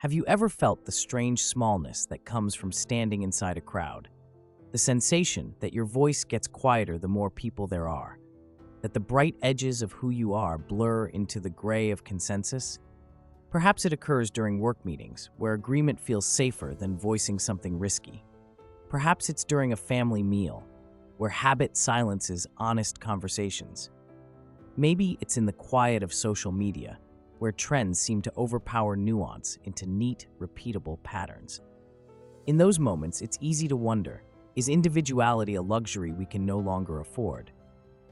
Have you ever felt the strange smallness that comes from standing inside a crowd? The sensation that your voice gets quieter the more people there are? That the bright edges of who you are blur into the gray of consensus? Perhaps it occurs during work meetings, where agreement feels safer than voicing something risky. Perhaps it's during a family meal, where habit silences honest conversations. Maybe it's in the quiet of social media, where trends seem to overpower nuance into neat, repeatable patterns. In those moments, it's easy to wonder, is individuality a luxury we can no longer afford?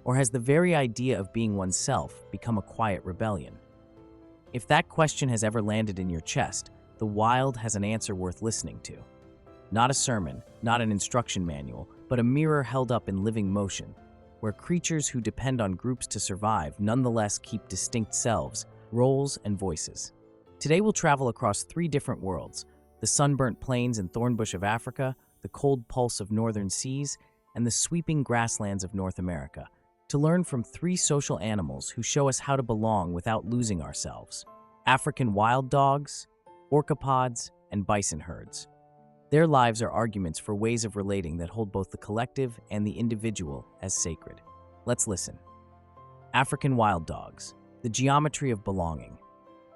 Or has the very idea of being oneself become a quiet rebellion? If that question has ever landed in your chest, the wild has an answer worth listening to. Not a sermon, not an instruction manual, but a mirror held up in living motion, where creatures who depend on groups to survive nonetheless keep distinct selves, roles, and voices. Today we'll travel across 3 different worlds: the sunburnt plains and thornbush of Africa, the cold pulse of northern seas, and the sweeping grasslands of North America, to learn from 3 social animals who show us how to belong without losing ourselves: African wild dogs, orcapods, and bison herds. Their lives are arguments for ways of relating that hold both the collective and the individual as sacred. Let's listen. African wild dogs, the geometry of belonging.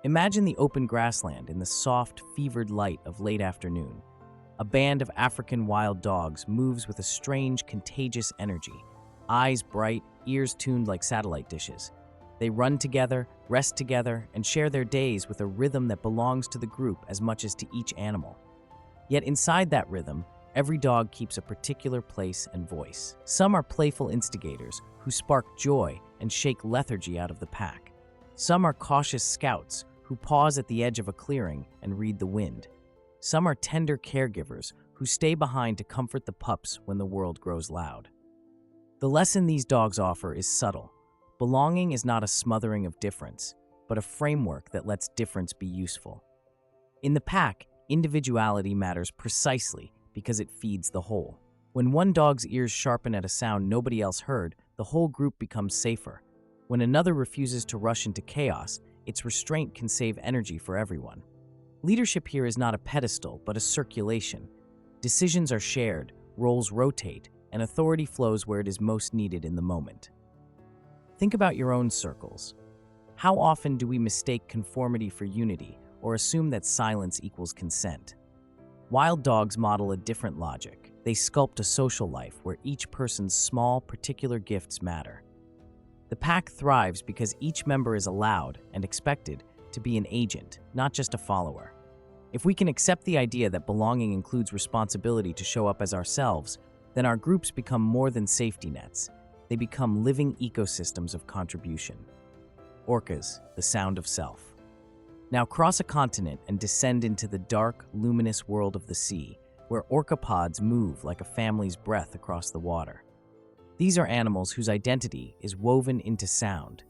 Imagine the open grassland in the soft, fevered light of late afternoon. A band of African wild dogs moves with a strange, contagious energy, eyes bright, ears tuned like satellite dishes. They run together, rest together, and share their days with a rhythm that belongs to the group as much as to each animal. Yet inside that rhythm, every dog keeps a particular place and voice. Some are playful instigators who spark joy and shake lethargy out of the pack. Some are cautious scouts who pause at the edge of a clearing and read the wind. Some are tender caregivers who stay behind to comfort the pups when the world grows loud. The lesson these dogs offer is subtle. Belonging is not a smothering of difference, but a framework that lets difference be useful. In the pack, individuality matters precisely because it feeds the whole. When one dog's ears sharpen at a sound nobody else heard, the whole group becomes safer. When another refuses to rush into chaos, its restraint can save energy for everyone. Leadership here is not a pedestal, but a circulation. Decisions are shared, roles rotate, and authority flows where it is most needed in the moment. Think about your own circles. How often do we mistake conformity for unity, or assume that silence equals consent? Wild dogs model a different logic. They sculpt a social life where each person's small, particular gifts matter. The pack thrives because each member is allowed and expected to be an agent, not just a follower. If we can accept the idea that belonging includes responsibility to show up as ourselves, then our groups become more than safety nets. They become living ecosystems of contribution. Orcas, the sound of self. Now cross a continent and descend into the dark, luminous world of the sea, where orcapods move like a family's breath across the water. These are animals whose identity is woven into sound.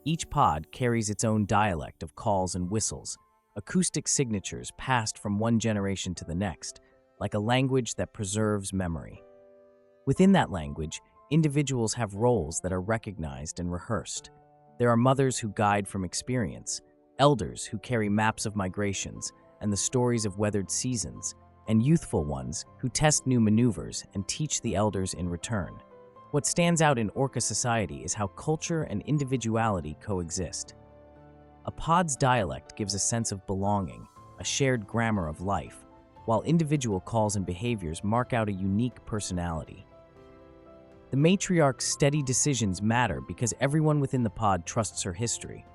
Each pod carries its own dialect of calls and whistles, acoustic signatures passed from one generation to the next, like a language that preserves memory. Within that language, individuals have roles that are recognized and rehearsed. There are mothers who guide from experience, elders who carry maps of migrations and the stories of weathered seasons, and youthful ones who test new maneuvers and teach the elders in return. What stands out in Orca society is how culture and individuality coexist. A pod's dialect gives a sense of belonging, a shared grammar of life, while individual calls and behaviors mark out a unique personality. The matriarch's steady decisions matter because everyone within the pod trusts her history.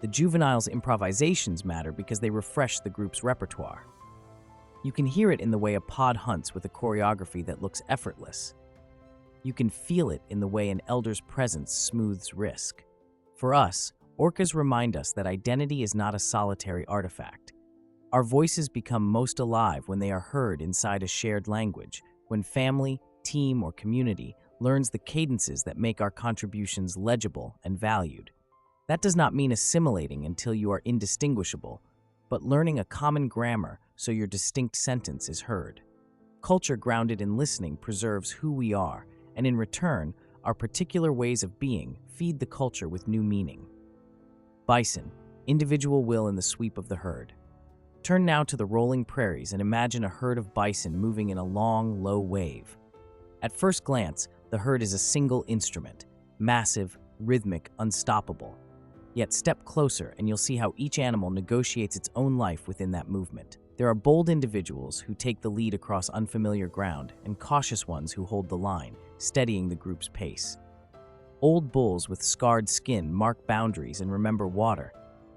The juvenile's improvisations matter because they refresh the group's repertoire. You can hear it in the way a pod hunts with a choreography that looks effortless. You can feel it in the way an elder's presence smooths risk. For us, orcas remind us that identity is not a solitary artifact. Our voices become most alive when they are heard inside a shared language, when family, team, or community learns the cadences that make our contributions legible and valued. That does not mean assimilating until you are indistinguishable, but learning a common grammar so your distinct sentence is heard. Culture grounded in listening preserves who we are, and in return, our particular ways of being feed the culture with new meaning. Bison, individual will in the sweep of the herd. Turn now to the rolling prairies and imagine a herd of bison moving in a long, low wave. At first glance, the herd is a single instrument, massive, rhythmic, unstoppable. Yet step closer and you'll see how each animal negotiates its own life within that movement. There are bold individuals who take the lead across unfamiliar ground and cautious ones who hold the line, steadying the group's pace. Old bulls with scarred skin mark boundaries and remember water.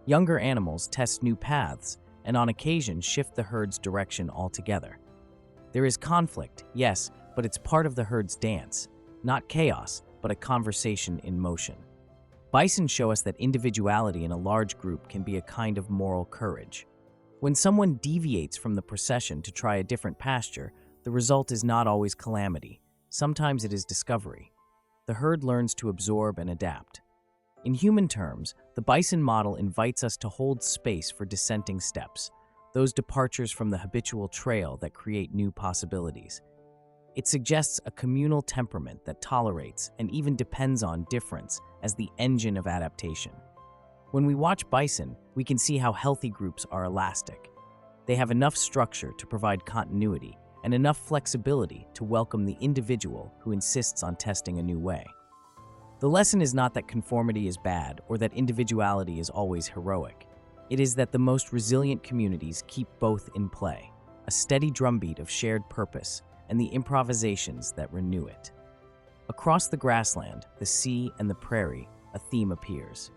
Younger animals test new paths and on occasion shift the herd's direction altogether. There is conflict, yes, but it's part of the herd's dance. Not chaos, but a conversation in motion. Bison show us that individuality in a large group can be a kind of moral courage. When someone deviates from the procession to try a different pasture, the result is not always calamity. Sometimes it is discovery. The herd learns to absorb and adapt. In human terms, the bison model invites us to hold space for dissenting steps, those departures from the habitual trail that create new possibilities. It suggests a communal temperament that tolerates and even depends on difference as the engine of adaptation. When we watch bison, we can see how healthy groups are elastic. They have enough structure to provide continuity and enough flexibility to welcome the individual who insists on testing a new way. The lesson is not that conformity is bad or that individuality is always heroic. It is that the most resilient communities keep both in play, a steady drumbeat of shared purpose and the improvisations that renew it. Across the grassland, the sea, and the prairie, a theme appears.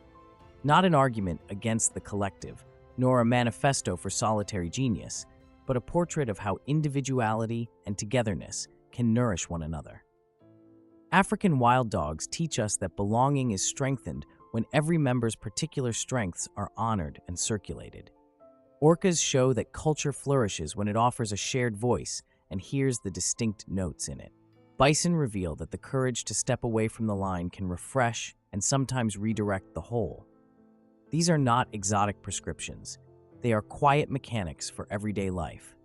Not an argument against the collective, nor a manifesto for solitary genius, but a portrait of how individuality and togetherness can nourish one another. African wild dogs teach us that belonging is strengthened when every member's particular strengths are honored and circulated. Orcas show that culture flourishes when it offers a shared voice and hears the distinct notes in it. Bison reveal that the courage to step away from the line can refresh and sometimes redirect the whole. These are not exotic prescriptions. They are quiet mechanics for everyday life.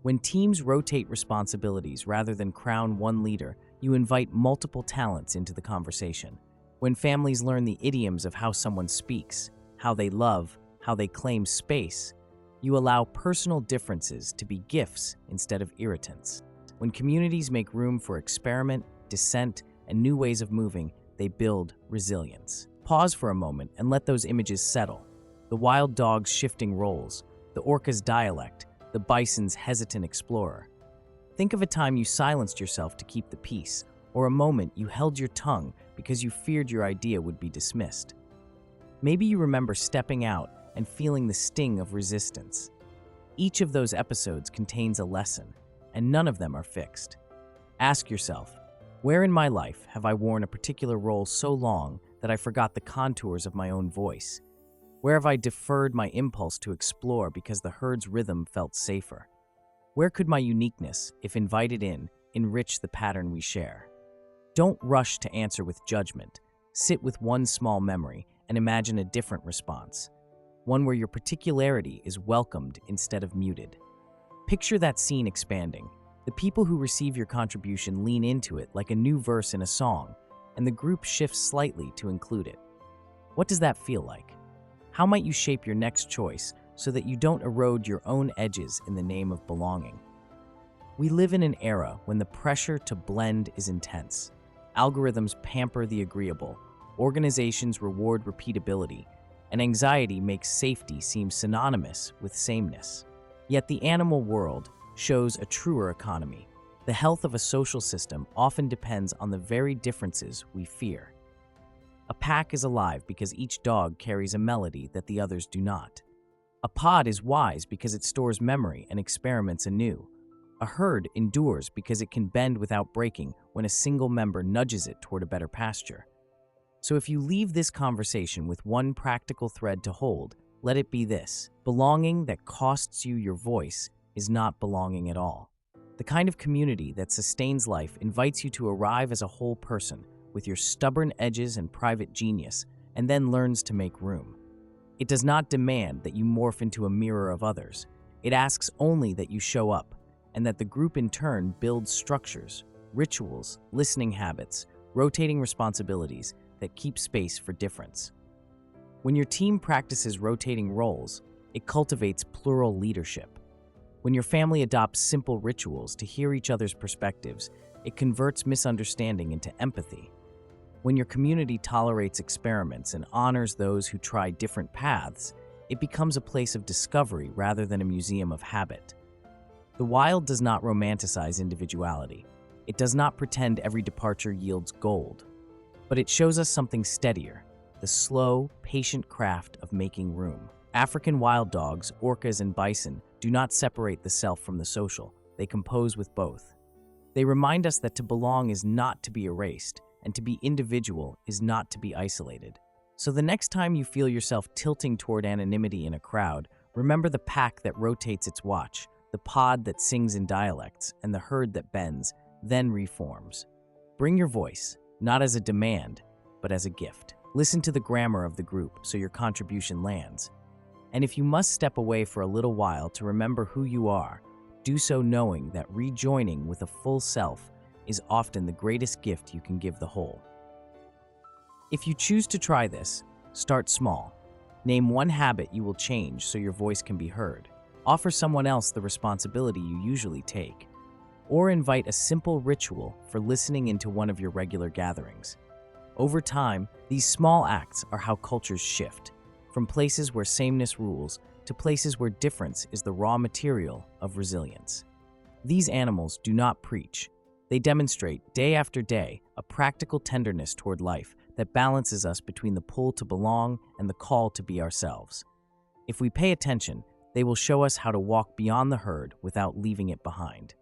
When teams rotate responsibilities rather than crown one leader, you invite multiple talents into the conversation. When families learn the idioms of how someone speaks, how they love, how they claim space, you allow personal differences to be gifts instead of irritants. When communities make room for experiment, dissent, and new ways of moving, they build resilience. Pause for a moment and let those images settle. The wild dog's shifting roles, the orca's dialect, the bison's hesitant explorer. Think of a time you silenced yourself to keep the peace, or a moment you held your tongue because you feared your idea would be dismissed. Maybe you remember stepping out and feeling the sting of resistance. Each of those episodes contains a lesson, and none of them are fixed. Ask yourself, where in my life have I worn a particular role so long that I forgot the contours of my own voice? Where have I deferred my impulse to explore because the herd's rhythm felt safer? Where could my uniqueness, if invited in, enrich the pattern we share? Don't rush to answer with judgment. Sit with one small memory and imagine a different response. One where your particularity is welcomed instead of muted. Picture that scene expanding. The people who receive your contribution lean into it like a new verse in a song, and the group shifts slightly to include it. What does that feel like? How might you shape your next choice so that you don't erode your own edges in the name of belonging? We live in an era when the pressure to blend is intense. Algorithms pamper the agreeable, organizations reward repeatability, and anxiety makes safety seem synonymous with sameness. Yet the animal world shows a truer economy. The health of a social system often depends on the very differences we fear. A pack is alive because each dog carries a melody that the others do not. A pod is wise because it stores memory and experiments anew. A herd endures because it can bend without breaking when a single member nudges it toward a better pasture. So if you leave this conversation with one practical thread to hold, let it be this: belonging that costs you your voice is not belonging at all. The kind of community that sustains life invites you to arrive as a whole person with your stubborn edges and private genius, and then learns to make room. It does not demand that you morph into a mirror of others. It asks only that you show up, and that the group in turn builds structures, rituals, listening habits, rotating responsibilities that keep space for difference. When your team practices rotating roles, It cultivates plural leadership. When your family adopts simple rituals to hear each other's perspectives, it converts misunderstanding into empathy. When your community tolerates experiments and honors those who try different paths, it becomes a place of discovery rather than a museum of habit. The wild does not romanticize individuality. It does not pretend every departure yields gold. But it shows us something steadier, the slow, patient craft of making room. African wild dogs, orcas, and bison do not separate the self from the social. They compose with both. They remind us that to belong is not to be erased, and to be individual is not to be isolated. So the next time you feel yourself tilting toward anonymity in a crowd, remember the pack that rotates its watch, the pod that sings in dialects, and the herd that bends, then reforms. Bring your voice, not as a demand, but as a gift. Listen to the grammar of the group so your contribution lands. And if you must step away for a little while to remember who you are, do so knowing that rejoining with a full self is often the greatest gift you can give the whole. If you choose to try this, start small. Name one habit you will change so your voice can be heard. Offer someone else the responsibility you usually take. Or invite a simple ritual for listening into one of your regular gatherings. Over time, these small acts are how cultures shift, from places where sameness rules to places where difference is the raw material of resilience. These animals do not preach. They demonstrate, day after day, a practical tenderness toward life that balances us between the pull to belong and the call to be ourselves. If we pay attention, they will show us how to walk beyond the herd without leaving it behind.